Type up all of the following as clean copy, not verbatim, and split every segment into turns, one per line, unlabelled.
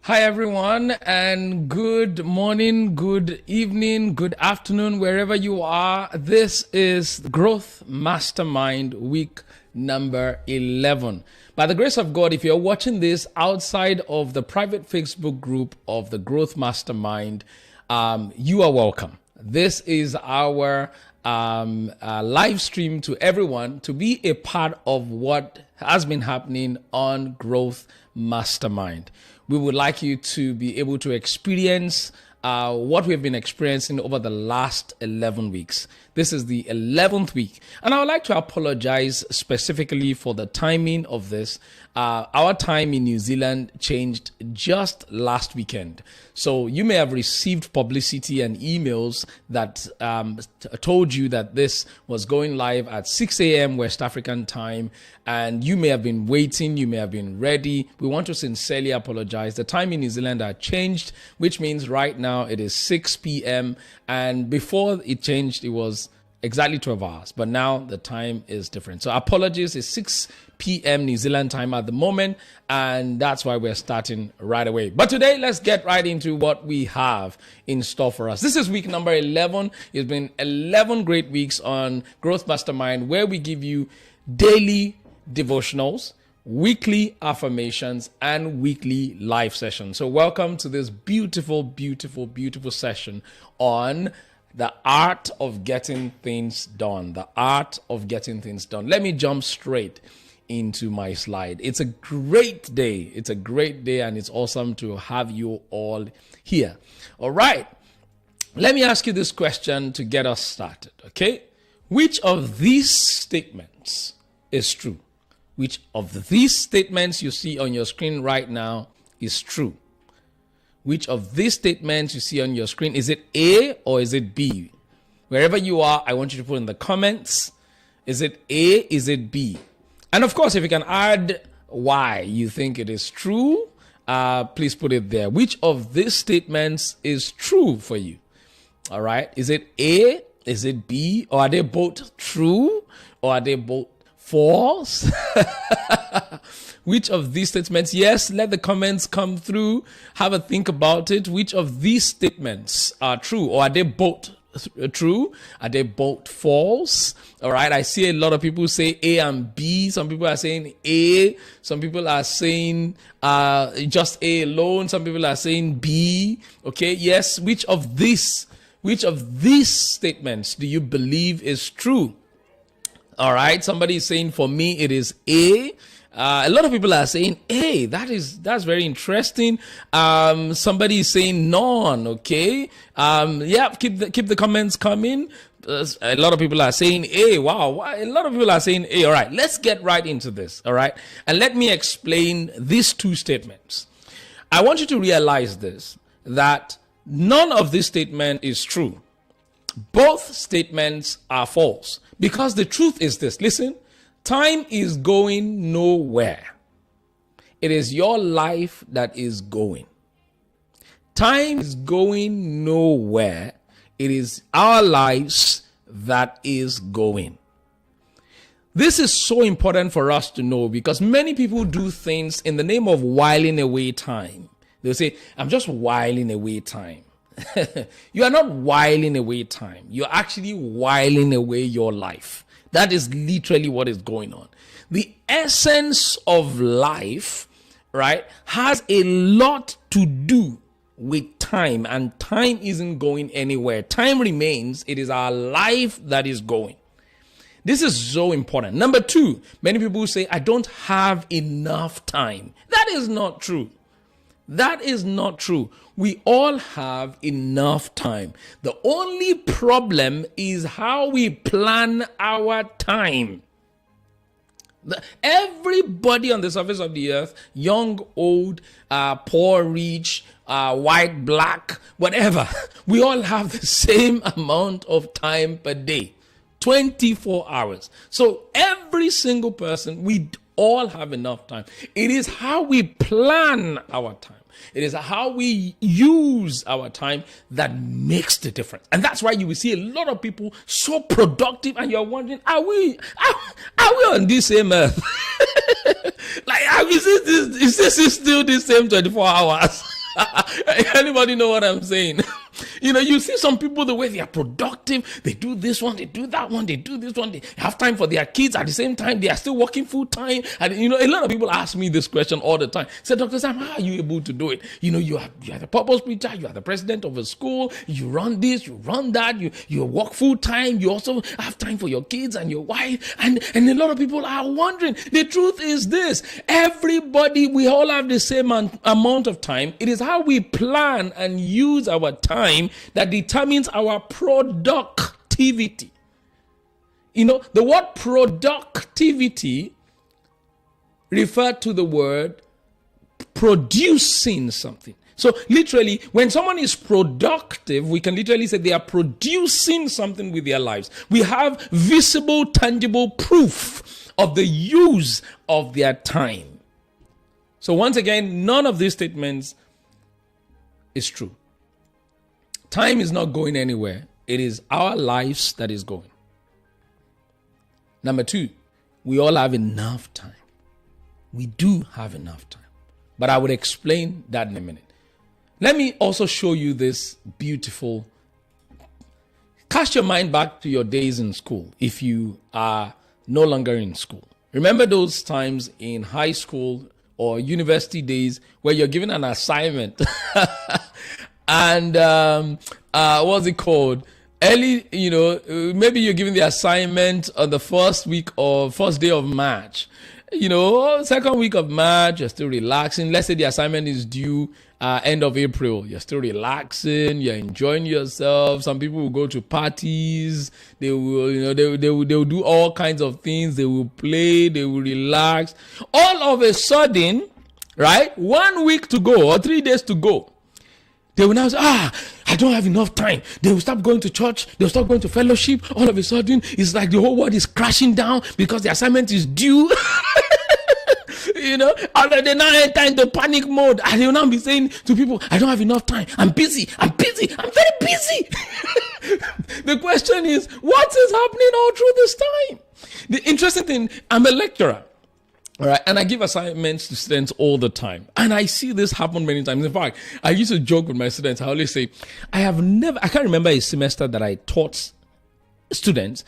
Hi, everyone, and good morning, good evening, good afternoon, wherever you are. This is Growth Mastermind week number 11. By the grace of God, if you're watching this outside of the private Facebook group of the Growth Mastermind, you are welcome. This is our live stream to everyone to be a part of what has been happening on Growth Mastermind. We would like you to be able to experience what we've been experiencing over the last 11 weeks. This is the 11th week. And I would like to apologize specifically for the timing of this. Our time in New Zealand changed just last weekend. So you may have received publicity and emails that told you that this was going live at 6 a.m. West African time. And you may have been waiting, you may have been ready. We want to sincerely apologize. The time in New Zealand had changed, which means right now it is 6 p.m. And before it changed, it was exactly 12 hours. But now the time is different. So apologies, it's 6 p.m. New Zealand time at the moment. And that's why we're starting right away. But today, let's get right into what we have in store for us. This is week number 11. It's been 11 great weeks on Growth Mastermind, where we give you daily devotionals, weekly affirmations, and weekly live sessions. So welcome to this beautiful, beautiful, beautiful session on the art of getting things done. The art of getting things done. Let me jump straight into my slide. It's a great day. It's a great day, and it's awesome to have you all here. All right. Let me ask you this question to get us started, okay? Which of these statements is true? Which of these statements you see on your screen right now is true? Which of these statements you see on your screen, is it A or is it B? Wherever you are, I want you to put in the comments, is it A, is it B? And of course, if you can add why you think it is true, please put it there. Which of these statements is true for you? All right. Is it A, is it B, or are they both true, or are they both false? Which of these statements? Yes, let the comments come through. Have a think about it. Which of these statements are true, or are they both true? Are they both false? All right. I see a lot of people say A and B. Some people are saying A. Some people are saying just A alone. Some people are saying B. Okay. Yes. Which of these statements do you believe is true? All right. Somebody is saying, for me, it is A. A lot of people are saying, hey, that's very interesting. Somebody is saying none. Okay. Yeah, keep the comments coming. A lot of people are saying A. Wow. A lot of people are saying A. All right. Let's get right into this. All right. And let me explain these two statements. I want you to realize this, that none of this statement is true. Both statements are false, because the truth is this. Listen. Time is going nowhere. It is your life that is going. Time is going nowhere. It is our lives that is going. This is so important for us to know, because many people do things in the name of whiling away time. They'll say, I'm just whiling away time. You are not whiling away time. You're actually whiling away your life. That is literally what is going on. The essence of life, right, has a lot to do with time, and time isn't going anywhere. Time remains. It is our life that is going. This is so important. Number two, many people say, I don't have enough time. That is not true. That is not true. We all have enough time. The only problem is how we plan our time. Everybody on the surface of the earth, young, old, poor, rich, white, black, whatever, we all have the same amount of time per day, 24 hours. So every single person, we all have enough time. It is how we plan our time. It is how we use our time that makes the difference. And that's why you will see a lot of people so productive, and you're wondering, are we on this same earth? Like, is this still the same 24 hours? Anybody know what I'm saying? You see some people, the way they are productive, they do this one, they do that one, they do this one, they have time for their kids at the same time, they are still working full time. And a lot of people ask me this question all the time. Say, Dr. Sam, how are you able to do it? You are the purpose preacher, you are the president of a school, you run this, you run that, you work full time, you also have time for your kids and your wife. And a lot of people are wondering. The truth is this: everybody, we all have the same amount of time. It is how we plan and use our time that determines our productivity. The word productivity referred to the word producing something. So literally, when someone is productive, we can literally say they are producing something with their lives. We have visible, tangible proof of the use of their time. So once again, none of these statements is true. Time is not going anywhere. It is our lives that is going. Number two, we all have enough time. We do have enough time. But I would explain that in a minute. Let me also show you this beautiful. Cast your mind back to your days in school if you are no longer in school. Remember those times in high school or university days where you're given an assignment and what's it called? Early, maybe you're given the assignment on the first day of March. Second week of March, you're still relaxing. Let's say the assignment is due end of April. You're still relaxing. You're enjoying yourself. Some people will go to parties. They will, they will do all kinds of things. They will play. They will relax. All of a sudden, right? 1 week to go or 3 days to go. They will now say, I don't have enough time. They will stop going to church. They'll stop going to fellowship. All of a sudden, it's like the whole world is crashing down because the assignment is due. And they now enter into panic mode. And they will now be saying to people, I don't have enough time. I'm busy. I'm very busy. The question is, what is happening all through this time? The interesting thing, I'm a lecturer. All right, and I give assignments to students all the time. And I see this happen many times. In fact, I used to joke with my students. I always say, I can't remember a semester that I taught students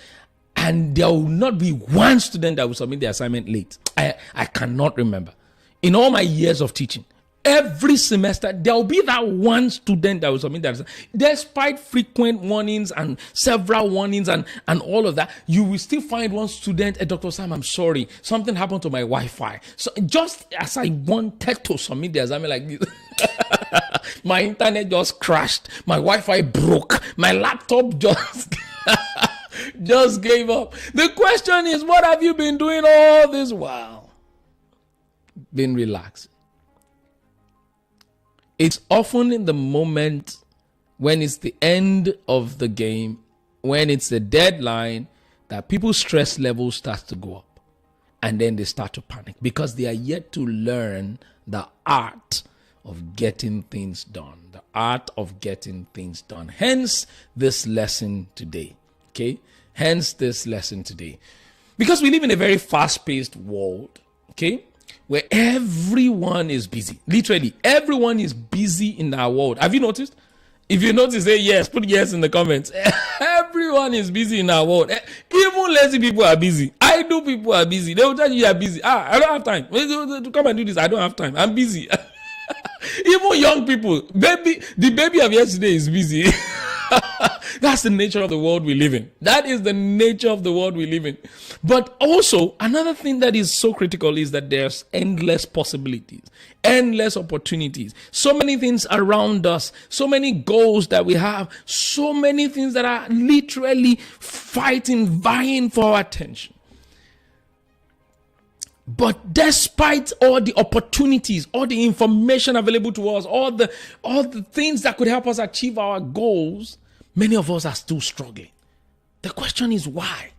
and there will not be one student that will submit the assignment late. I cannot remember. In all my years of teaching, every semester, there will be that one student that will submit that assignment. Despite frequent warnings and several warnings and all of that, you will still find one student, Dr. Sam, I'm sorry, something happened to my Wi-Fi. So just as I wanted to submit the assignment like this, my internet just crashed, my Wi-Fi broke, my laptop just gave up. The question is, what have you been doing all this while? Been relaxing. It's often in the moment when it's the end of the game, when it's the deadline, that people's stress levels start to go up. And then they start to panic because they are yet to learn the art of getting things done. The art of getting things done. Hence this lesson today. Okay? Hence this lesson today. Because we live in a very fast-paced world. Okay? Where everyone is busy. Literally, everyone is busy in our world. Have you noticed? If you notice, say yes. Put yes in the comments. Everyone is busy in our world. Even lazy people are busy. Idle people are busy. They will tell you are busy. I don't have time. To come and do this, I don't have time. I'm busy. Even young people. The baby of yesterday is busy. That's the nature of the world we live in. That is the nature of the world we live in. But also, another thing that is so critical is that there's endless possibilities, endless opportunities, so many things around us, so many goals that we have, so many things that are literally vying for our attention. But despite all the opportunities, all the information available to us, all the things that could help us achieve our goals, many of us are still struggling. The question is why?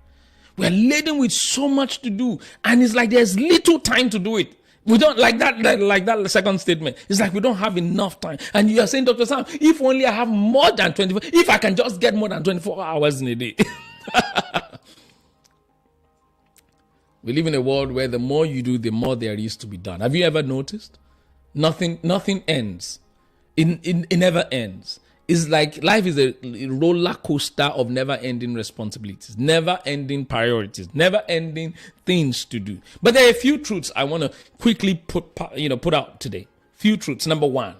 We're laden with so much to do, and it's like there's little time to do it. We don't like that second statement. It's like we don't have enough time. And you are saying, Dr. Sam, if only I have more than 24, if I can just get more than 24 hours in a day. We live in a world where the more you do, the more there is to be done. Have you ever noticed? Nothing ends. It never ends. It's like life is a roller coaster of never-ending responsibilities, never-ending priorities, never-ending things to do. But there are a few truths I want to quickly put out today. Few truths. Number one,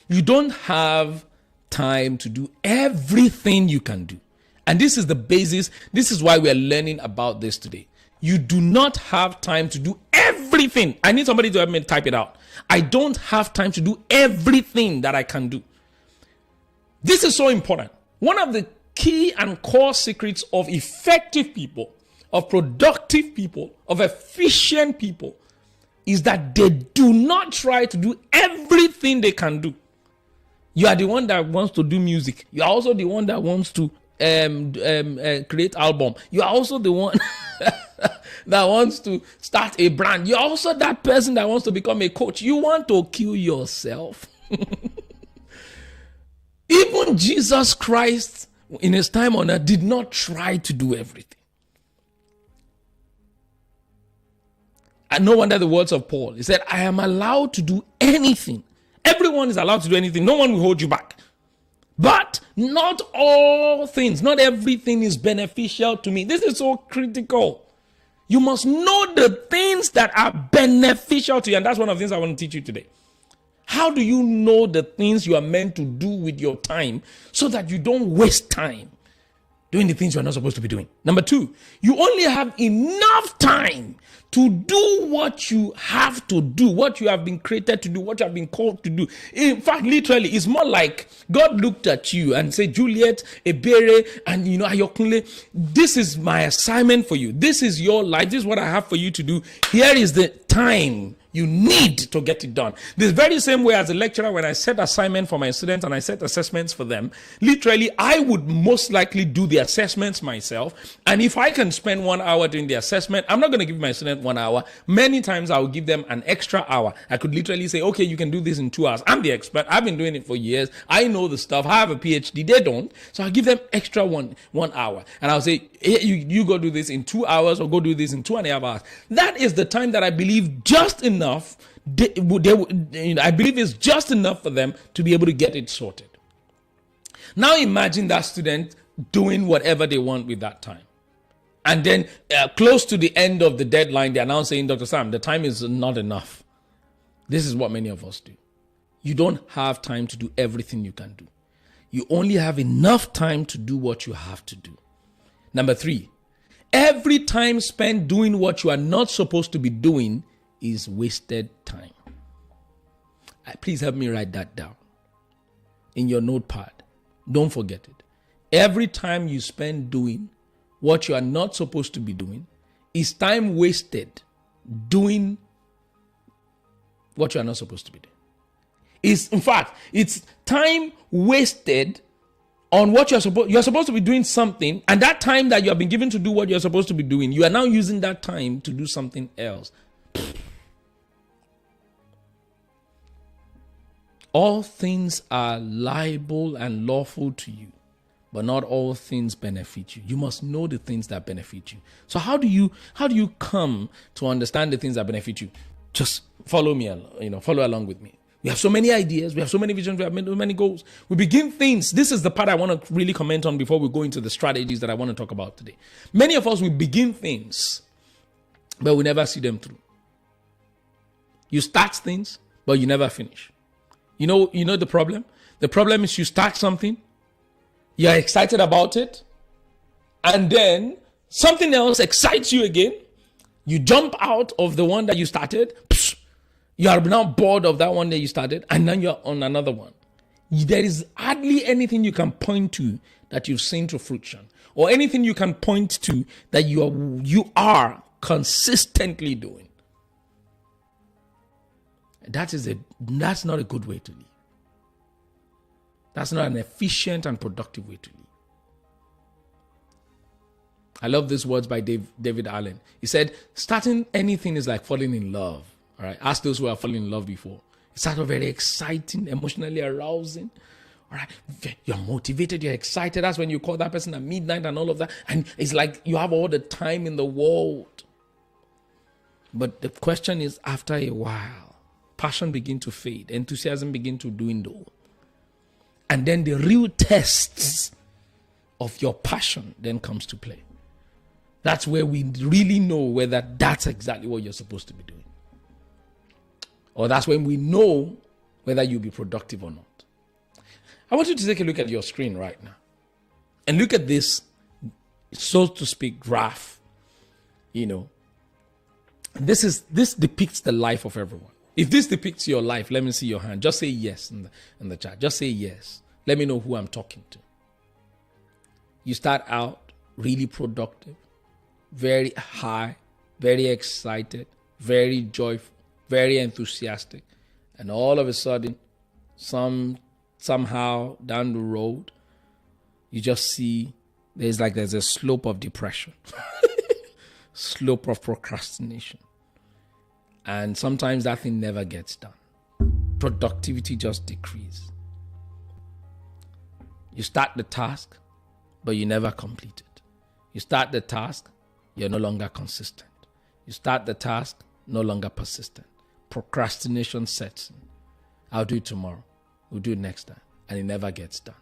you don't have time to do everything you can do. And this is the basis. This is why we are learning about this today. You do not have time to do everything. I need somebody to help me type it out. I don't have time to do everything that I can do. This is so important. One of the key and core secrets of effective people, of productive people, of efficient people is that they do not try to do everything they can do. You are the one that wants to do music. You are also the one that wants to create album. You are also the one that wants to start a brand. You're also that person that wants to become a coach. You want to kill yourself. Even Jesus Christ, in his time on earth, did not try to do everything. And no wonder the words of Paul. He said, I am allowed to do anything. Everyone is allowed to do anything. No one will hold you back. But not all things, not everything is beneficial to me. This is so critical. You must know the things that are beneficial to you. And that's one of the things I want to teach you today. How do you know the things you are meant to do with your time so that you don't waste time doing the things you are not supposed to be doing? Number two, you only have enough time to do what you have to do, what you have been created to do, what you have been called to do. In fact, literally, it's more like God looked at you and said, Juliet, Ebere, and Ayokunle, this is my assignment for you. This is your life. This is what I have for you to do. Here is the time you need to get it done. The very same way as a lecturer, when I set assignment for my students and I set assessments for them, literally, I would most likely do the assessments myself. And if I can spend 1 hour doing the assessment, I'm not going to give my student 1 hour. Many times I will give them an extra hour. I could literally say, okay, you can do this in 2 hours. I'm the expert. I've been doing it for years. I know the stuff. I have a PhD. They don't. So I'll give them extra one hour. And I'll say, hey, you go do this in 2 hours or go do this in 2.5 hours. That is the time that I believe just enough. I believe it's just enough for them to be able to get it sorted. Now imagine that student doing whatever they want with that time. And then close to the end of the deadline, they are now saying, Dr. Sam, the time is not enough. This is what many of us do. You don't have time to do everything you can do. You only have enough time to do what you have to do. Number three, every time spent doing what you are not supposed to be doing is wasted time. Please help me write that down in your notepad. Don't forget it. Every time you spend doing what you are not supposed to be doing is time wasted doing what you are not supposed to be doing. In fact, it's time wasted on what you're supposed to be doing something, and that time that you have been given to do what you're supposed to be doing, you are now using that time to do something else. All things are liable and lawful to you, but not all things benefit you. You must know the things that benefit you. So how do you come to understand the things that benefit you? Just follow me, follow along with me. We have so many ideas, we have so many visions, we have many goals. We begin things. This is the part I want to really comment on before we go into the strategies that I want to talk about today. Many of us, we begin things, but we never see them through. You start things, but you never finish. You know the problem? The problem is you start something, you're excited about it, and then something else excites you again. You jump out of the one that you started. You are now bored of that one that you started, and then you're on another one. There is hardly anything you can point to that you've seen to fruition, or anything you can point to that you are consistently doing. That's not a good way to live. That's not an efficient and productive way to live. I love these words by David Allen. He said, starting anything is like falling in love. All right. Ask those who have fallen in love before. It's sort of very exciting, emotionally arousing. All right. You're motivated. You're excited. That's when you call that person at midnight and all of that. And it's like you have all the time in the world. But the question is, after a while, passion begin to fade, enthusiasm begin to dwindle. And then the real tests of your passion then comes to play. That's where we really know whether that's exactly what you're supposed to be doing. Or that's when we know whether you'll be productive or not. I want you to take a look at your screen right now. And look at this, so to speak, graph. This depicts the life of everyone. If this depicts your life, let me see your hand. Just say yes in the chat. Just say yes. Let me know who I'm talking to. You start out really productive, very high, very excited, very joyful, very enthusiastic. And all of a sudden, somehow down the road, you just see there's a slope of depression, slope of procrastination. And sometimes that thing never gets done. Productivity just decreases. You start the task, but you never complete it. You start the task, you're no longer consistent. You start the task, no longer persistent. Procrastination sets in. I'll do it tomorrow. We'll do it next time. And it never gets done.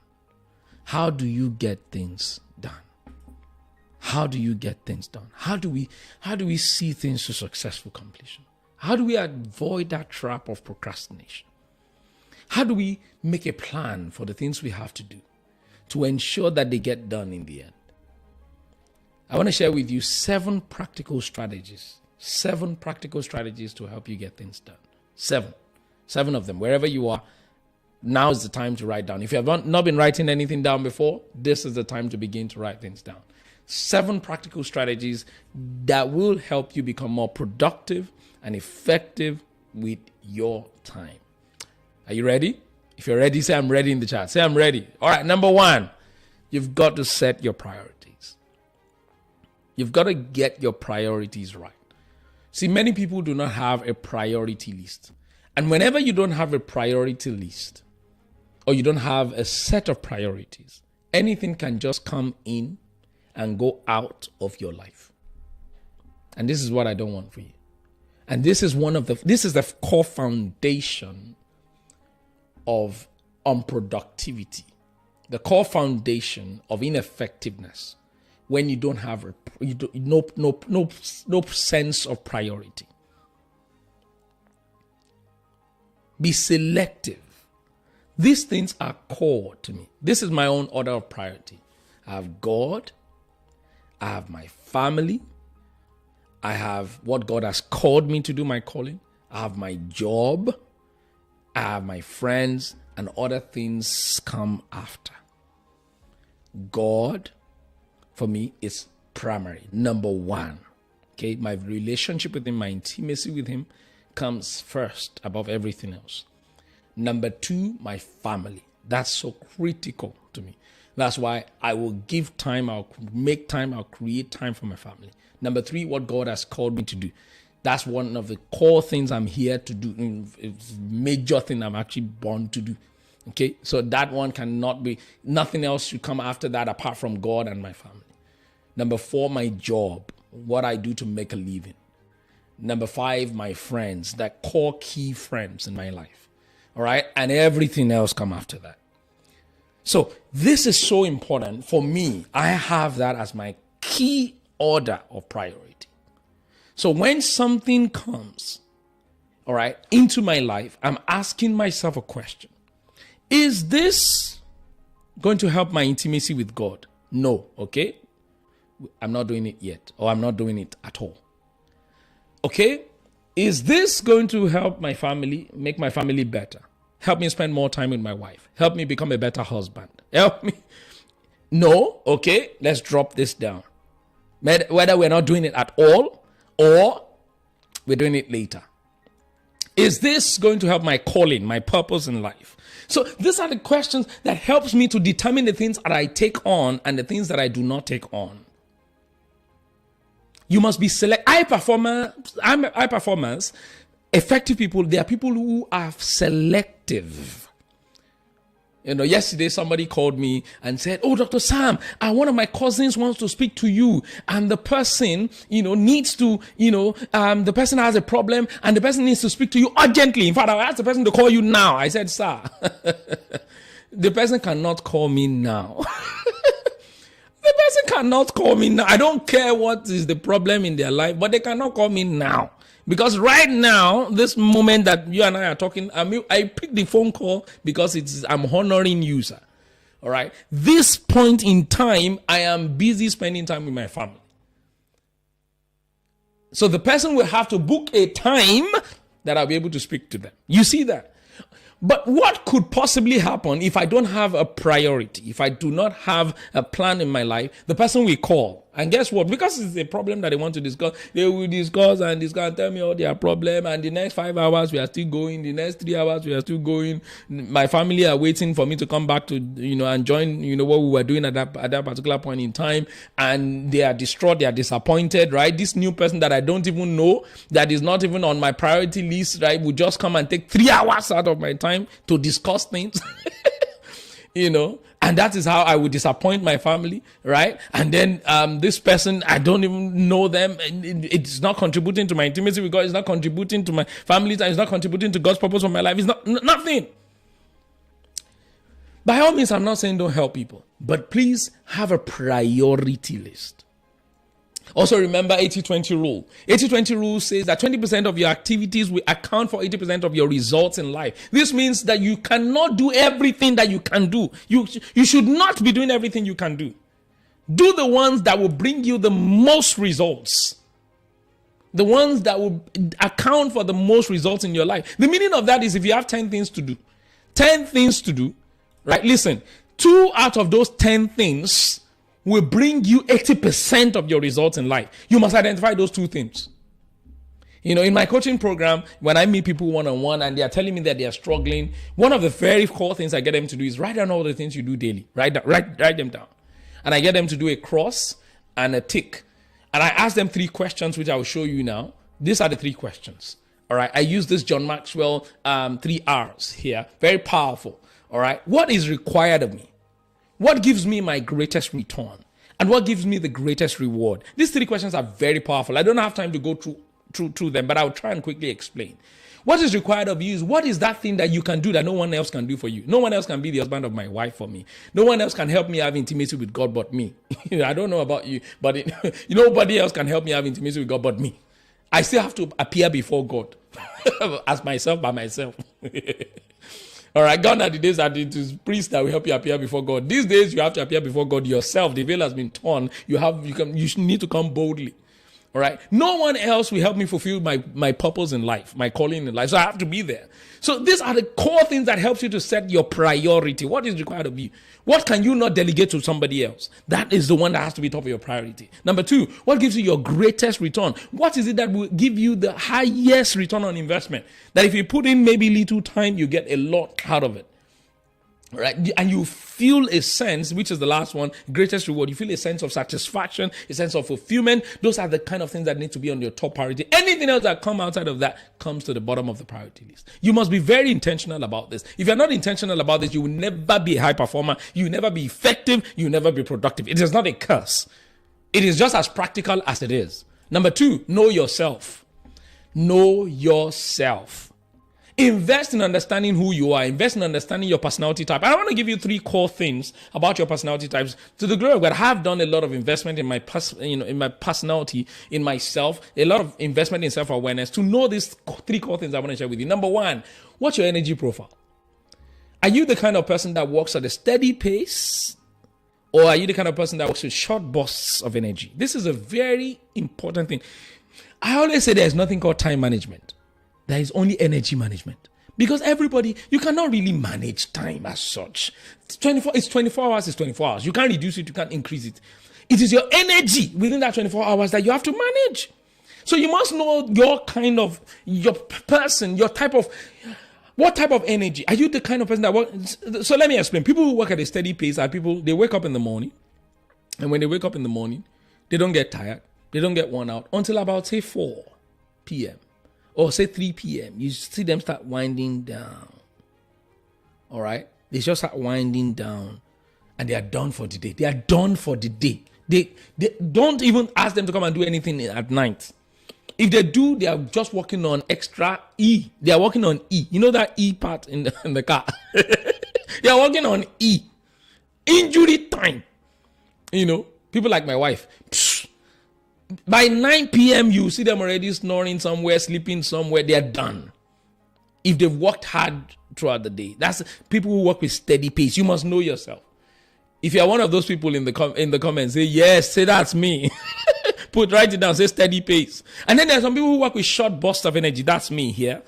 How do you get things done? How do you get things done? How do we see things to successful completion? How do we avoid that trap of procrastination? How do we make a plan for the things we have to do to ensure that they get done in the end? I want to share with you 7 practical strategies. 7 practical strategies to help you get things done. 7 of them. Wherever you are, now is the time to write down. If you have not been writing anything down before, this is the time to begin to write things down. 7 practical strategies that will help you become more productive and effective with your time. Are you ready? If you're ready, say I'm ready in the chat. Say I'm ready. All right, number 1, you've got to set your priorities. You've got to get your priorities right. See, many people do not have a priority list. And whenever you don't have a priority list, or you don't have a set of priorities, anything can just come in and go out of your life. And this is what I don't want for you. And this is the core foundation of unproductivity, the core foundation of ineffectiveness, when you don't have no sense of priority. Be selective. These things are core to me. This is my own order of priority. I have God, I have my family, I have what God has called me to do, my calling, I have my job, I have my friends, and other things come after. God, for me, is primary, number 1. Okay, my relationship with Him, my intimacy with Him comes first above everything else. Number 2, my family. That's so critical to me. That's why I will give time, I'll make time, I'll create time for my family. Number 3, what God has called me to do. That's one of the core things I'm here to do. It's a major thing I'm actually born to do. Okay, so that one cannot be, nothing else should come after that apart from God and my family. Number 4, my job, what I do to make a living. Number 5, my friends, that core key friends in my life. All right, and everything else come after that. So this is so important for me. I have that as my key order of priority. So when something comes, all right, into my life, I'm asking myself a question. Is this going to help my intimacy with God? No, okay? I'm not doing it yet, or I'm not doing it at all. Okay? Is this going to help my family, make my family better? Help me spend more time with my wife? Help me become a better husband? Help me? No? Okay, let's drop this down. Whether we're not doing it at all, or we're doing it later. Is this going to help my calling, my purpose in life? So these are the questions that helps me to determine the things that I take on and the things that I do not take on. You must be high performers, effective people. They are people who are selective. Yesterday somebody called me and said, "Oh, Dr. Sam, one of my cousins wants to speak to you, and the person, needs to, the person has a problem, and the person needs to speak to you urgently. In fact, I asked the person to call you now." I said, "Sir, The person cannot call me now. The person cannot call me now. I don't care what is the problem in their life, but they cannot call me now. Because right now, this moment that you and I are talking, I pick the phone call because I'm honoring you, sir. All right. This point in time, I am busy spending time with my family. So the person will have to book a time that I'll be able to speak to them. You see that? But what could possibly happen if I don't have a priority, if I do not have a plan in my life? The person will call. And guess what? Because it's a problem that they want to discuss, they will discuss and tell me all their problem. And the next 5 hours, we are still going. The next 3 hours, we are still going. My family are waiting for me to come back to, and join, what we were doing at that particular point in time. And they are distraught. They are disappointed, right? This new person that I don't even know, that is not even on my priority list, right, will just come and take 3 hours out of my time to discuss things. And that is how I would disappoint my family, right? And then this person, I don't even know them. It's not contributing to my intimacy with God. It's not contributing to my family time. It's not contributing to God's purpose for my life. It's nothing. By all means, I'm not saying don't help people, but please have a priority list. Also remember 80-20 rule. 80-20 rule says that 20% of your activities will account for 80% of your results in life. This means that you cannot do everything that you can do. You should not be doing everything you can do. Do the ones that will bring you the most results. The ones that will account for the most results in your life. The meaning of that is if you have 10 things to do, 10 things to do, right? Listen, 2 out of those 10 things will bring you 80% of your results in life. You must identify those 2 things. In my coaching program, when I meet people one-on-one and they are telling me that they are struggling, one of the very core things I get them to do is write down all the things you do daily. Write them down. And I get them to do a cross and a tick. And I ask them 3 questions, which I will show you now. These are the 3 questions. All right. I use this John Maxwell 3 R's here. Very powerful. All right. What is required of me? What gives me my greatest return? And what gives me the greatest reward? These 3 questions are very powerful. I don't have time to go through them, but I'll try and quickly explain. What is required of you is what is that thing that you can do that no one else can do for you? No one else can be the husband of my wife for me. No one else can help me have intimacy with God but me. I don't know about you, but nobody else can help me have intimacy with God but me. I still have to appear before God as myself by myself. All right, gone are the days that it is priests that will help you appear before God. These days, you have to appear before God yourself. The veil has been torn. You need to come boldly. All right. No one else will help me fulfill my purpose in life, my calling in life. So I have to be there. So these are the core things that helps you to set your priority. What is required of you? What can you not delegate to somebody else? That is the one that has to be top of your priority. Number 2, what gives you your greatest return? What is it that will give you the highest return on investment? That if you put in maybe little time, you get a lot out of it. Right? And you feel a sense, which is the last one, greatest reward. You feel a sense of satisfaction, a sense of fulfillment. Those are the kind of things that need to be on your top priority. Anything else that comes outside of that comes to the bottom of the priority list. You must be very intentional about this. If you're not intentional about this, you will never be a high performer. You will never be effective. You will never be productive. It is not a curse. It is just as practical as it is. Number 2, know yourself. Know yourself. Invest in understanding who you are. Invest in understanding your personality type. I want to give you 3 core things about your personality types. To the glory of God, I have done a lot of investment in my personality, in myself, a lot of investment in self-awareness to know these 3 core things I want to share with you. Number 1, what's your energy profile? Are you the kind of person that works at a steady pace? Or are you the kind of person that works with short bursts of energy? This is a very important thing. I always say there's nothing called time management. There is only energy management. Because everybody, you cannot really manage time as such. It's 24 hours is 24 hours. You can't reduce it, you can't increase it. It is your energy within that 24 hours that you have to manage. So you must know your person, your type of, what type of energy? Are you the kind of person that works? So let me explain. People who work at a steady pace are people, they wake up in the morning. And when they wake up in the morning, they don't get tired. They don't get worn out until about, say, 4 p.m. or say 3 p.m. You see them start winding down. All right? They just start winding down and they are done for the day. They are done for the day. They don't even ask them to come and do anything at night. If they do, they are just working on extra E. They are working on E. You know that E part in the car? They are working on E. Injury time. People like my wife. By 9 p.m., you see them already snoring somewhere, sleeping somewhere. They are done. If they've worked hard throughout the day. That's people who work with steady pace. You must know yourself. If you are one of those people in the comments, say yes, say that's me. Write it down, say steady pace. And then there are some people who work with short bursts of energy. That's me here.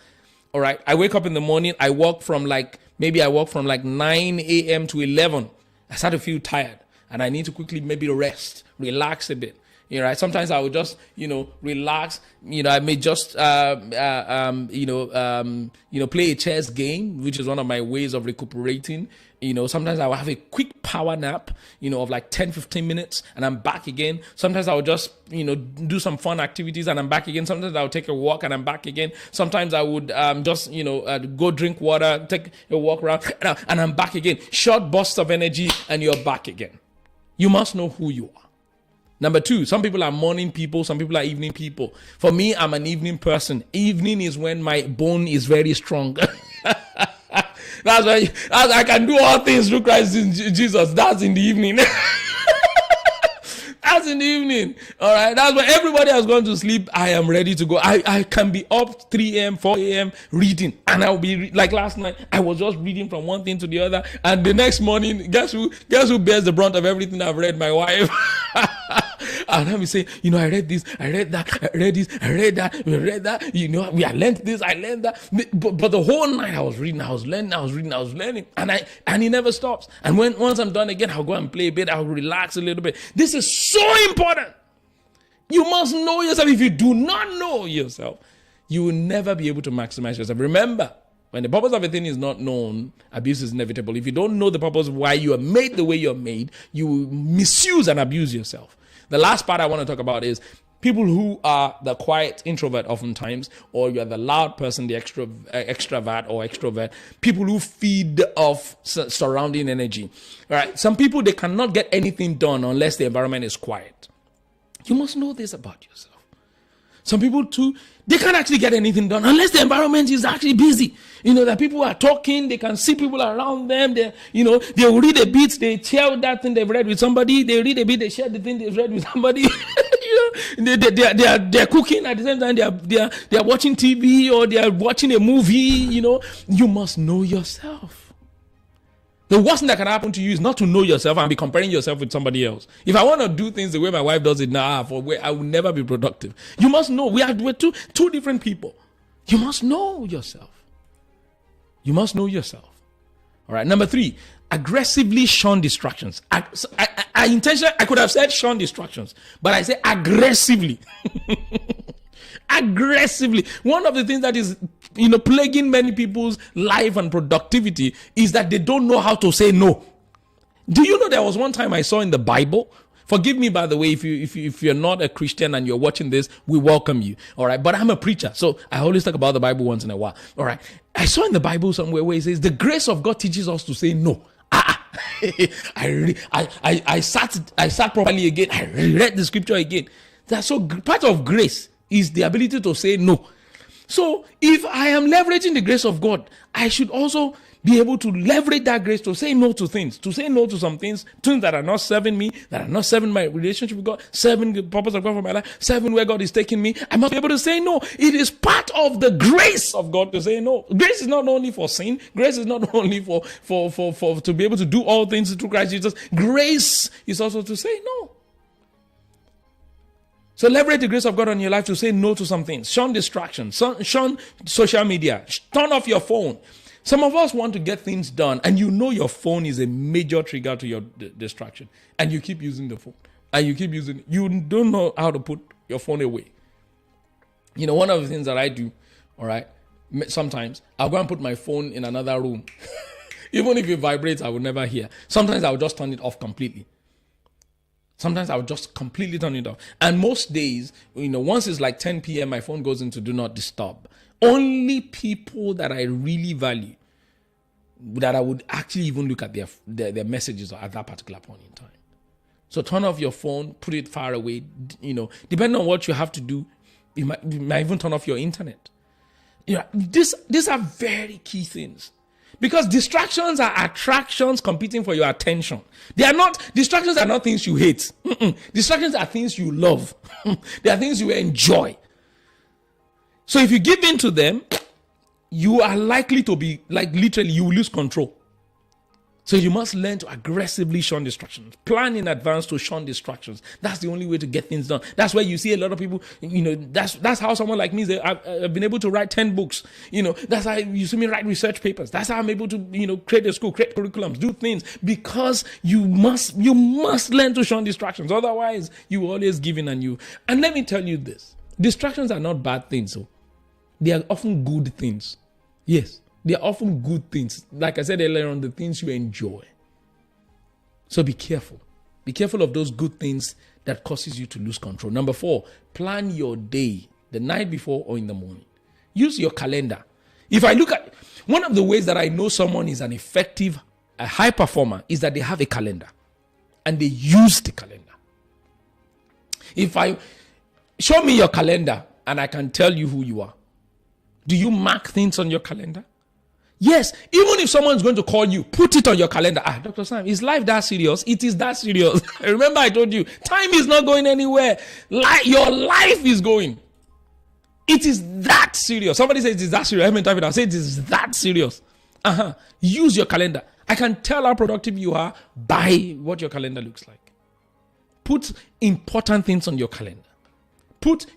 All right. I wake up in the morning. I walk from like 9 a.m. to 11. I start to feel tired and I need to quickly maybe relax a bit. Right. Sometimes I will just, relax. I may just, play a chess game, which is one of my ways of recuperating. Sometimes I will have a quick power nap, of like 10, 15 minutes and I'm back again. Sometimes I will just, do some fun activities and I'm back again. Sometimes I'll take a walk and I'm back again. Sometimes I would just, go drink water, take a walk around and I'm back again. Short bursts of energy and you're back again. You must know who you are. Number 2, some people are morning people, some people are evening people. For me, I'm an evening person. Evening is when my bone is very strong. That's why I can do all things through Christ in Jesus. That's in the evening. That's in the evening. All right. That's when everybody has gone to sleep. I am ready to go. I can be up 3 a.m., 4 a.m. reading. And I'll be like last night. I was just reading from one thing to the other. And the next morning, guess who bears the brunt of everything I've read? My wife. And let me say, I read this, I read that, I read this, I read that, we read that, I learned this, I learned that. But the whole night I was reading, I was learning. And it never stops. And once I'm done again, I'll go and play a bit, I'll relax a little bit. This is so important. You must know yourself. If you do not know yourself, you will never be able to maximize yourself. Remember, when the purpose of a thing is not known, abuse is inevitable. If you don't know the purpose of why you are made the way you're made, you will misuse and abuse yourself. The last part I want to talk about is people who are the quiet introvert oftentimes, or you're the loud person, the extrovert or extrovert, people who feed off surrounding energy. All right. Some people, they cannot get anything done unless the environment is quiet. You must know this about yourself. Some people too, they can't actually get anything done unless the environment is actually busy. That people are talking, they can see people around them. They will read a bit, they share that thing they've read with somebody. They read a bit, they share the thing they've read with somebody. They're cooking at the same time. They are watching TV or they are watching a movie. You must know yourself. The worst thing that can happen to you is not to know yourself and be comparing yourself with somebody else. If I want to do things the way my wife does it now, I will never be productive. You must know we're two different people. You must know yourself. You must know yourself. All right. Number 3, aggressively shun distractions. I could have said shun distractions, but I say aggressively. Aggressively. One of the things that is plaguing many people's life and productivity is that they don't know how to say no. Do you know there was one time I saw in the Bible? Forgive me, by the way, if you're not a Christian and you're watching this, we welcome you. All right. But I'm a preacher, so I always talk about the Bible once in a while. All right. I saw in the Bible somewhere where it says the grace of God teaches us to say no. I sat properly again. I read the scripture again. So part of grace is the ability to say no. So if I am leveraging the grace of God, I should also be able to leverage that grace to say no to things, to say no to some things that are not serving me, that are not serving my relationship with God, serving the purpose of God for my life, serving where God is taking me. I must be able to say no. It is part of the grace of God to say no. Grace is not only for sin. Grace is not only for to be able to do all things through Christ Jesus. Grace is also to say no. So leverage the grace of God on your life to say no to some things. Shun distractions. Shun social media. Turn off your phone. Some of us want to get things done, and your phone is a major trigger to your distraction. And you keep using the phone. And you keep using it. You don't know how to put your phone away. One of the things that I do, all right, sometimes I'll go and put my phone in another room. Even if it vibrates, I will never hear. Sometimes I'll just turn it off completely. Sometimes I'll just completely turn it off. And most days, once it's like 10 p.m., my phone goes into do not disturb. Only people that I really value, that I would actually even look at their messages at that particular point in time. So turn off your phone, put it far away. Depending on what you have to do, you might even turn off your internet. These are very key things. Because distractions are attractions competing for your attention. Distractions are not things you hate. Distractions are things you love. They are things you enjoy. So if you give in to them, you are likely to be, like, literally, you will lose control. So you must learn to aggressively shun distractions. Plan in advance to shun distractions. That's the only way to get things done. That's why you see a lot of people, that's how someone like me, I've been able to write 10 books. That's how you see me write research papers. That's how I'm able to, create a school, create curriculums, do things, because you must learn to shun distractions. Otherwise, you will always give in and let me tell you this. Distractions are not bad things. So they are often good things. Yes. They are often good things. Like I said earlier on, the things you enjoy. So be careful. Be careful of those good things that causes you to lose control. Number 4, plan your day the night before or in the morning. Use your calendar. If I look at one of the ways that I know someone is a high performer, is that they have a calendar and they use the calendar. Show me your calendar and I can tell you who you are. Do you mark things on your calendar? Yes, even if someone's going to call you, put it on your calendar. Dr. Sam, is life that serious? It is that serious. Remember I told you, time is not going anywhere. Your life is going. It is that serious. Somebody says it is that serious. Let me type it out. Say it is that serious. Use your calendar. I can tell how productive you are by what your calendar looks like. Put important things on your calendar.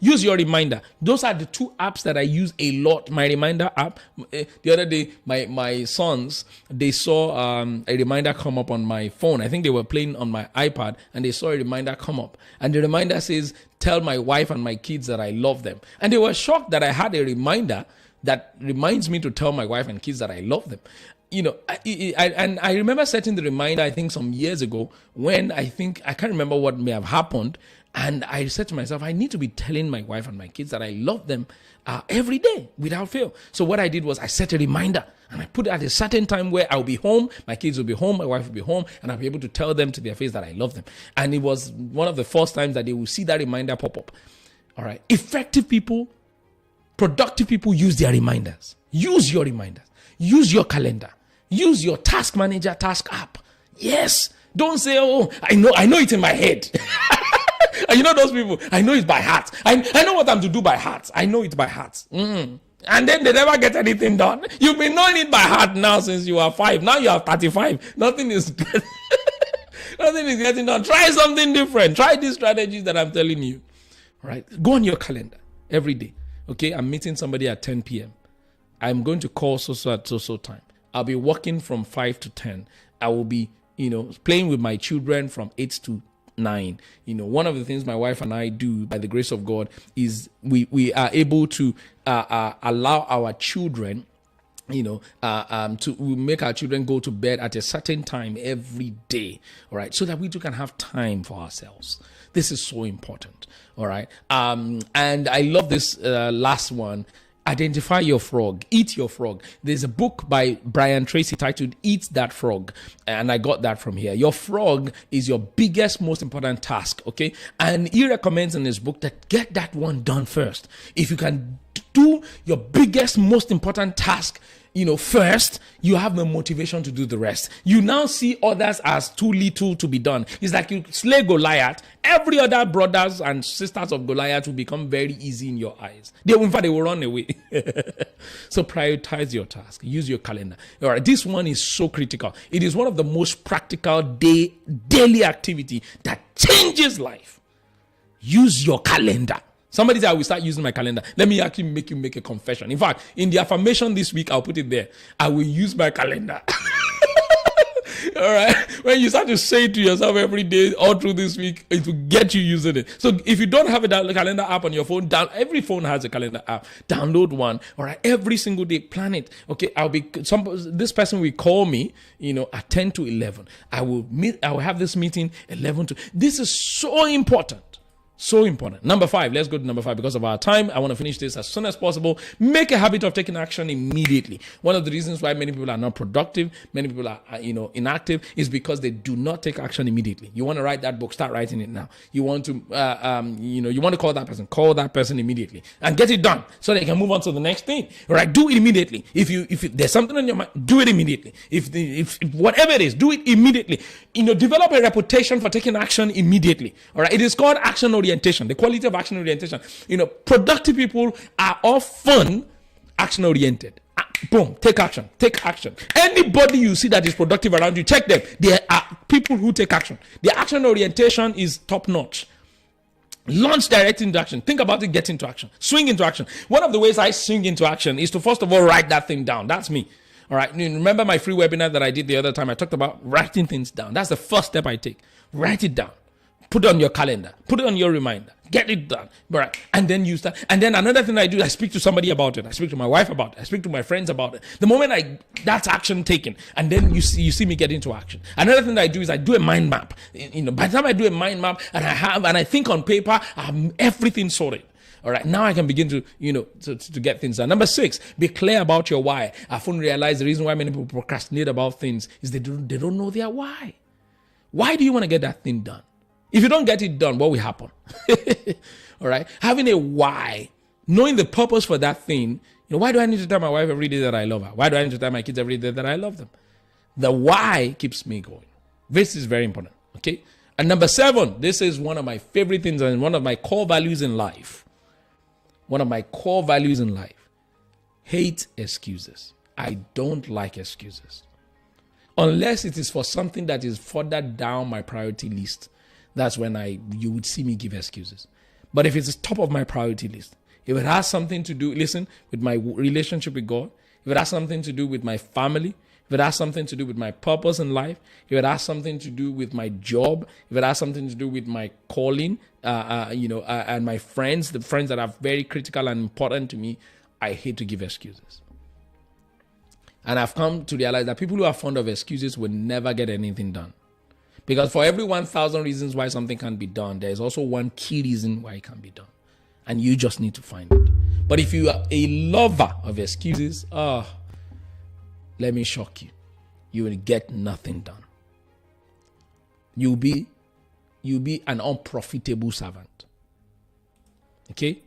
Use your reminder. Those are the 2 apps that I use a lot. My reminder app. The other day, my sons, they saw a reminder come up on my phone. I think they were playing on my iPad and they saw a reminder come up. And the reminder says, tell my wife and my kids that I love them. And they were shocked that I had a reminder that reminds me to tell my wife and kids that I love them. I remember setting the reminder, I think some years ago, when I can't remember what may have happened. And I said to myself, I need to be telling my wife and my kids that I love them every day without fail. So what I did was I set a reminder and I put it at a certain time where I'll be home, my kids will be home, my wife will be home, and I'll be able to tell them to their face that I love them. And it was one of the first times that they will see that reminder pop up. All right. Effective people, productive people use their reminders. Use your reminders. Use your calendar. Use your task manager, task app. Yes. Don't say, oh, I know it in my head. And you know those people, I know it by heart. I know what I'm to do by heart. I know it by heart. And then they never get anything done. You've been knowing it by heart now since you are 5. Now you are 35. Nothing is getting done. Try something different. Try these strategies that I'm telling you. All right. Go on your calendar every day. Okay. I'm meeting somebody at 10 p.m. I'm going to call so at so time. I'll be working from 5 to 10. I will be, playing with my children from 8 to 9. One of the things my wife and I do, by the grace of God, is we are able to allow our children, to make our children go to bed at a certain time every day. All right, so that we too can have time for ourselves. This is so important. All right, and I love this last one. Identify your frog. Eat your frog. There's a book by Brian Tracy titled Eat That Frog. And I got that from here. Your frog is your biggest, most important task. Okay. And he recommends in his book that get that one done first. If you can do your biggest, most important task, first, you have the motivation to do the rest. You now see others as too little to be done. It's like you slay Goliath. Every other brothers and sisters of Goliath will become very easy in your eyes. In fact, they will run away. So prioritize your task. Use your calendar. All right, this one is so critical. It is one of the most practical daily activity that changes life. Use your calendar. Somebody said, I will start using my calendar. Let me actually make you make a confession. In fact, in the affirmation this week, I'll put it there. I will use my calendar. All right. When you start to say it to yourself every day, all through this week, it will get you using it. So if you don't have a calendar app on your phone, every phone has a calendar app. Download one. All right. Every single day, plan it. Okay. This person will call me, at 10 to 11. I will have this meeting 11 to. This is so important. So important. Number 5, let's go to number 5 because of our time. I want to finish this as soon as possible. Make a habit of taking action immediately. One of the reasons why many people are not productive, many people are inactive, is because they do not take action immediately. You want to write that book, start writing it now. You want to, you want to call that person immediately and get it done so they can move on to the next thing. All right, do it immediately. If there's something on your mind, do it immediately. If whatever it is, do it immediately. Develop a reputation for taking action immediately. All right, it is called action orientation. The quality of action orientation. Productive people are often action oriented. Boom, take action. Anybody you see that is productive around you, check them. There are people who take action. Their action orientation is top notch. Launch direct into action. Think about it, get into action. Swing into action. One of the ways I swing into action is to first of all write that thing down. That's me. All right. Remember my free webinar that I did the other time? I talked about writing things down. That's the first step I take. Write it down. Put it on your calendar. Put it on your reminder. Get it done. Right. And then you start. And then another thing I do, I speak to somebody about it. I speak to my wife about it. I speak to my friends about it. The moment that's action taken. And then you see me get into action. Another thing that I do is I do a mind map. By the time I do a mind map and I think on paper, I have everything sorted. All right, now I can begin to, to get things done. Number 6, be clear about your why. I often realize the reason why many people procrastinate about things is they don't know their why. Why do you want to get that thing done? If you don't get it done, what will happen? All right. Having a why, knowing the purpose for that thing. Why do I need to tell my wife every day that I love her? Why do I need to tell my kids every day that I love them? The why keeps me going. This is very important. Okay. And number 7, this is one of my favorite things and one of my core values in life. Hate excuses. I don't like excuses. Unless it is for something that is further down my priority list. That's when you would see me give excuses. But if it's top of my priority list, if it has something to do, with my relationship with God, if it has something to do with my family, if it has something to do with my purpose in life, if it has something to do with my job, if it has something to do with my calling, and my friends, the friends that are very critical and important to me, I hate to give excuses. And I've come to realize that people who are fond of excuses will never get anything done. Because for every 1,000 reasons why something can't be done, there's also one key reason why it can't be done. And you just need to find it. But if you are a lover of excuses, let me shock you. You will get nothing done. You'll be an unprofitable servant. Okay?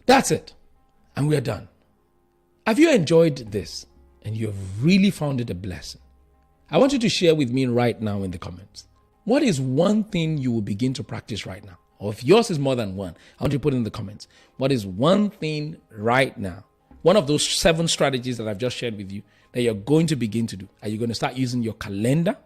That's it. And we're done. Have you enjoyed this and you have really found it a blessing? I want you to share with me right now in the comments. What is one thing you will begin to practice right now? Or if yours is more than one, I want you to put it in the comments. What is one thing right now? One of those 7 strategies that I've just shared with you that you're going to begin to do. Are you going to start using your calendar?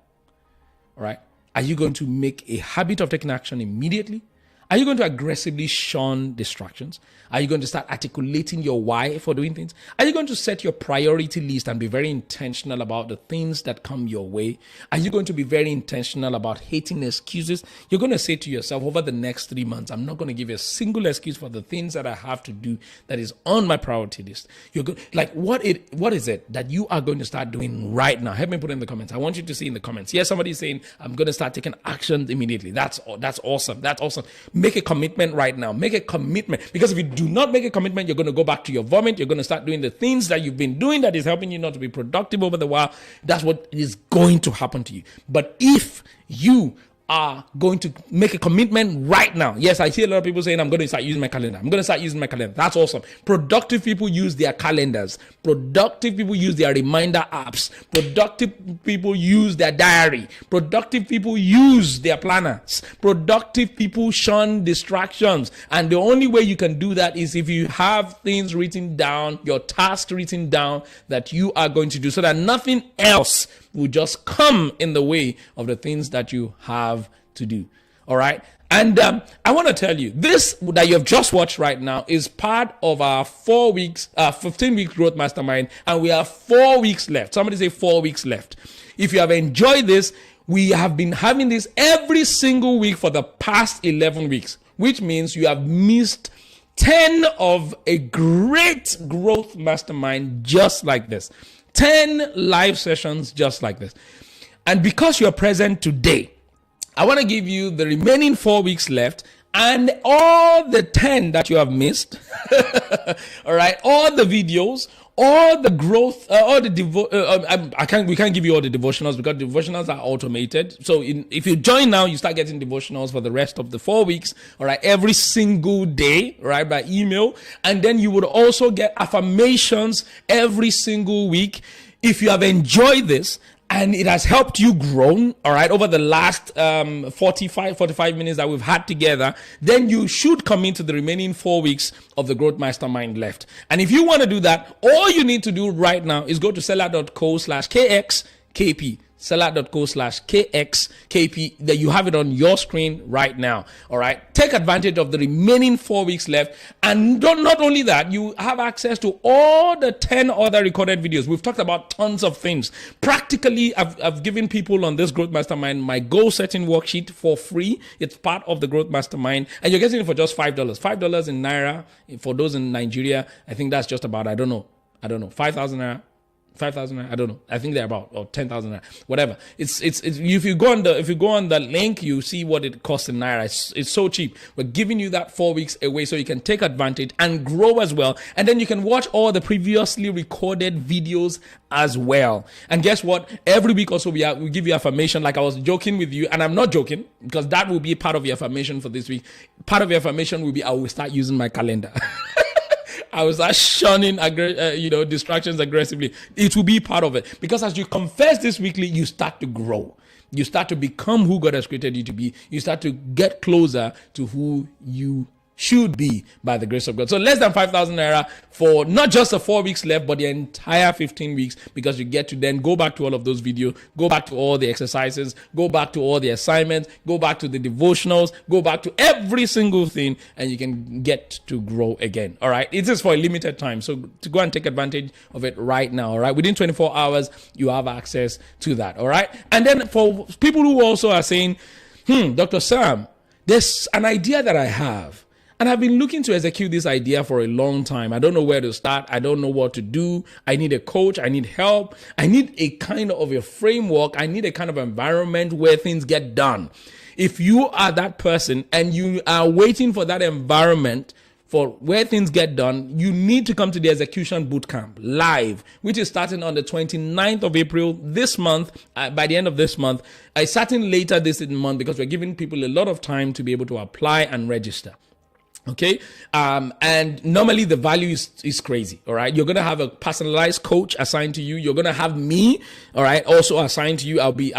All right. Are you going to make a habit of taking action immediately? Are you going to aggressively shun distractions? Are you going to start articulating your why for doing things? Are you going to set your priority list and be very intentional about the things that come your way? Are you going to be very intentional about hating excuses? You're going to say to yourself, over the next 3 months, I'm not going to give a single excuse for the things that I have to do that is on my priority list. You're going, what is it that you are going to start doing right now? Help me put it in the comments. I want you to see in the comments. Yes, somebody's saying, I'm going to start taking action immediately. That's awesome. That's awesome. Make a commitment right now. Make a commitment. Because if you do not make a commitment, you're going to go back to your vomit. You're going to start doing the things that you've been doing that is helping you not to be productive over the while. That's what is going to happen to you. But if you are going to make a commitment right now. Yes, I see a lot of people saying, I'm going to start using my calendar. I'm going to start using my calendar. That's awesome. Productive people use their calendars. Productive people use their reminder apps. Productive people use their diary. Productive people use their planners. Productive people shun distractions. And the only way you can do that is if you have things written down, your tasks written down that you are going to do so that nothing else will just come in the way of the things that you have to do. All right. And I want to tell you, this that you have just watched right now is part of our 4 weeks, 15-week growth mastermind. And we have 4 weeks left. Somebody say 4 weeks left. If you have enjoyed this, we have been having this every single week for the past 11 weeks, which means you have missed 10 of a great growth mastermind just like this. 10 live sessions just like this. And because you're present today, I want to give you the remaining 4 weeks left And all the 10 that you have missed, all right, all the videos, all the growth, all the we can't give you all the devotionals because devotionals are automated. So if you join now, you start getting devotionals for the rest of the 4 weeks, all right, every single day, right, by email. And then you would also get affirmations every single week. If you have enjoyed this, and it has helped you grow, all right, over the last 45 minutes that we've had together, then you should come into the remaining 4 weeks of the Growth Mastermind left. And if you want to do that, all you need to do right now is go to seller.co/KXKP. seller.co/KXKP, that you have it on your screen right now. All right. Take advantage of the remaining 4 weeks left. And not only that, you have access to all the 10 other recorded videos. We've talked about tons of things. Practically, I've given people on this Growth Mastermind my goal setting worksheet for free. It's part of the Growth Mastermind. And you're getting it for just $5. $5 in Naira. For those in Nigeria, I think that's just about, I don't know, 5,000 Naira. 5,000, I don't know. I think they're about, or 10,000, whatever. It's if you go on the link, you see what it costs in Naira. It's so cheap. We're giving you that 4 weeks away so you can take advantage and grow as well. And then you can watch all the previously recorded videos as well. And guess what? Every week also we give you affirmation. Like I was joking with you, and I'm not joking because that will be part of your affirmation for this week. Part of your affirmation will be, I will start using my calendar. I was shunning, distractions aggressively. It will be part of it. Because as you confess this weekly, you start to grow. You start to become who God has created you to be. You start to get closer to who you should be by the grace of God. So less than 5,000 Naira for not just the 4 weeks left, but the entire 15 weeks, because you get to then go back to all of those videos, go back to all the exercises, go back to all the assignments, go back to the devotionals, go back to every single thing, and you can get to grow again. All right. It is for a limited time. So to go and take advantage of it right now. All right. Within 24 hours, you have access to that. All right. And then for people who also are saying, Dr. Sam, there's an idea that I have, and I've been looking to execute this idea for a long time. I don't know where to start. I don't know what to do. I need a coach. I need help. I need a kind of a framework. I need a kind of environment where things get done. If you are that person and you are waiting for that environment for where things get done, you need to come to the Execution Bootcamp live, which is starting on the 29th of April this month. By the end of this month, I starting later this month because we're giving people a lot of time to be able to apply and register. Okay. And normally the value is crazy. All right. You're going to have a personalized coach assigned to you. You're going to have me. All right. Also assigned to you. I'll be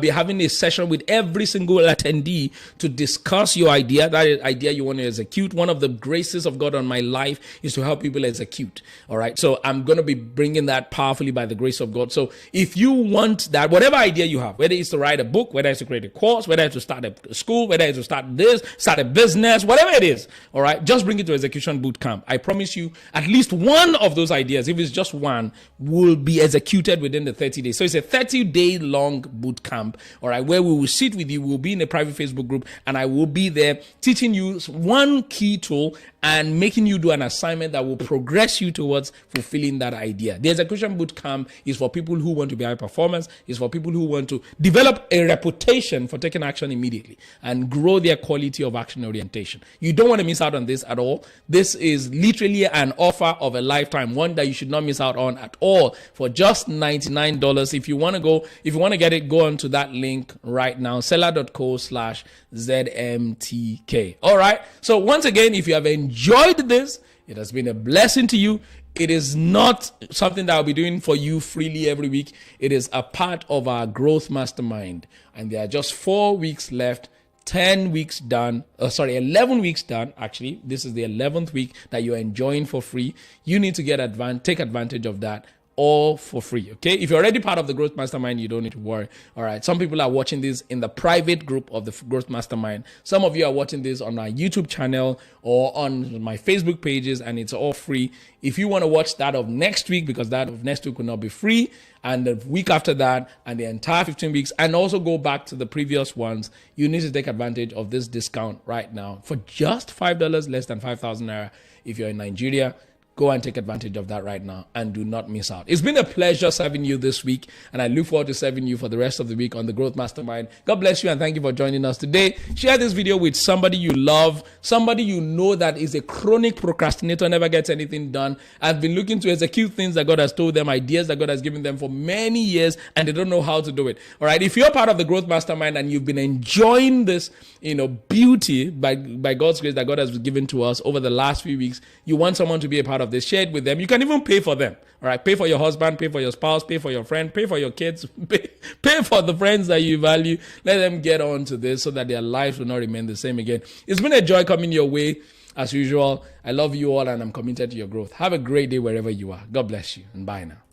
having a session with every single attendee to discuss your idea, that idea you want to execute. One of the graces of God on my life is to help people execute. All right. So I'm going to be bringing that powerfully by the grace of God. So if you want that, whatever idea you have, whether it's to write a book, whether it's to create a course, whether it's to start a school, whether it's to start a business, whatever it is, all right, just bring it to Execution Bootcamp. I promise you, at least one of those ideas, if it's just one, will be executed within the 30 days. So it's a 30-day long bootcamp, all right, where we will sit with you. We'll be in a private Facebook group, and I will be there teaching you one key tool and making you do an assignment that will progress you towards fulfilling that idea. The Execution Bootcamp is for people who want to be high performers. It's for people who want to develop a reputation for taking action immediately and grow their quality of action orientation. You don't want to miss out on this at all. This is literally an offer of a lifetime, one that you should not miss out on at all for just $99. If you want to get it, go on to that link right now, seller.co/ZMTK. All right. So once again, if you have enjoyed this, it has been a blessing to you. It is not something that I'll be doing for you freely every week. It is a part of our growth mastermind. And there are just 4 weeks left. 11 weeks done. Actually, this is the 11th week that you're enjoying for free. You need to take advantage of that, all for free. Okay. If you're already part of the Growth Mastermind, you don't need to worry. All right. Some people are watching this in the private group of the Growth Mastermind. Some of you are watching this on my YouTube channel or on my Facebook pages, and it's all free. If you want to watch that of next week, because that of next week will not be free, and the week after that, and the entire 15 weeks, and also go back to the previous ones, you need to take advantage of this discount right now for just $5, less than 5,000 Naira. If you're in Nigeria, Go and take advantage of that right now and do not miss out. It's been a pleasure serving you this week, and I look forward to serving you for the rest of the week on the Growth Mastermind. God bless you and thank you for joining us today. Share this video with somebody you love, somebody you know that is a chronic procrastinator, never gets anything done, has been looking to execute things that God has told them, ideas that God has given them for many years, and they don't know how to do it. All right, if you're part of the Growth Mastermind and you've been enjoying this, beauty by God's grace that God has given to us over the last few weeks, you want someone to be a part of this, share it with them. You can even pay for them. All right, pay for your husband, pay for your spouse, pay for your friend, pay for your kids, pay for the friends that you value. Let them get on to this so that their lives will not remain the same again. It's been a joy coming your way as usual. I love you all and I'm committed to your growth. Have a great day wherever you are. God bless you and bye now.